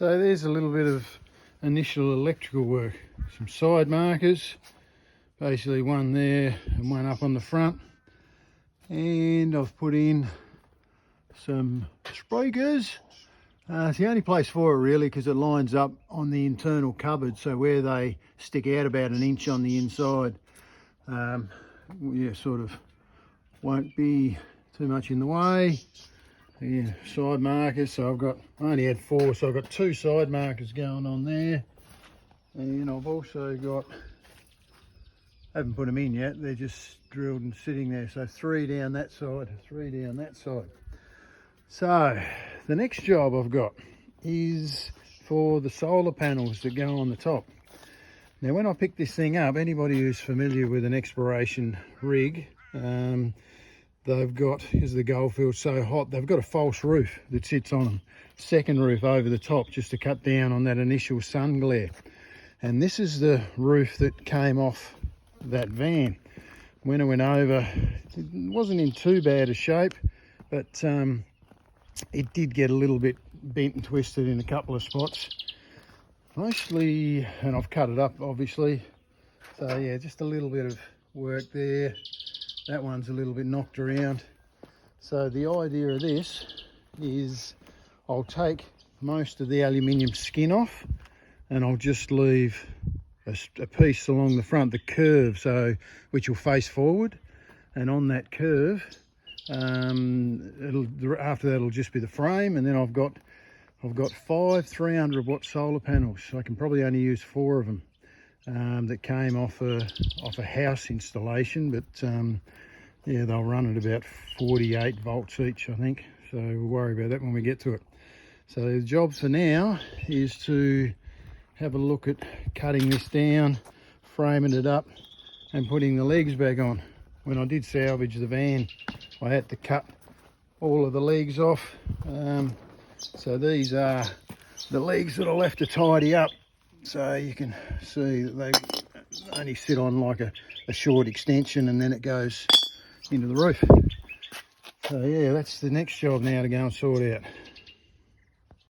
So there's a little bit of initial electrical work. Some side markers, basically one there and one up on the front. And I've put in some speakers. It's the only place for it really because it lines up on the internal cupboard, so where they stick out about an inch on the inside, yeah, sort of won't be too much in the way. Yeah, side markers, so I only had 4, so I've got 2 side markers going on there. And I've also got, haven't put them in yet, they're just drilled and sitting there, so 3 down that side, 3 down that side. So the next job I've got is for the solar panels that go on the top. Now when I picked this thing up, anybody who's familiar with an exploration rig, they've got, because the goldfield's so hot, they've got a false roof that sits on them. Second roof over the top just to cut down on that initial sun glare. And this is the roof that came off that van. When I went over, it wasn't in too bad a shape, but it did get a little bit bent and twisted in a couple of spots. Mostly, and I've cut it up obviously. So yeah, just a little bit of work there. That one's a little bit knocked around. So the idea of this is I'll take most of the aluminium skin off and I'll just leave a piece along the front, the curve, so which will face forward, and on that curve, after that it'll just be the frame, and then I've got 5 300 watt solar panels. So I can probably only use 4 of them. That came off a house installation, but yeah, they'll run at about 48 volts each, I think. So we'll worry about that when we get to it. So the job for now is to have a look at cutting this down, framing it up, and putting the legs back on. When I did salvage the van, I had to cut all of the legs off. So these are the legs that I'll have to tidy up. So you can see that they only sit on like a short extension, and then it goes into the roof. So yeah, that's the next job now to go and sort out.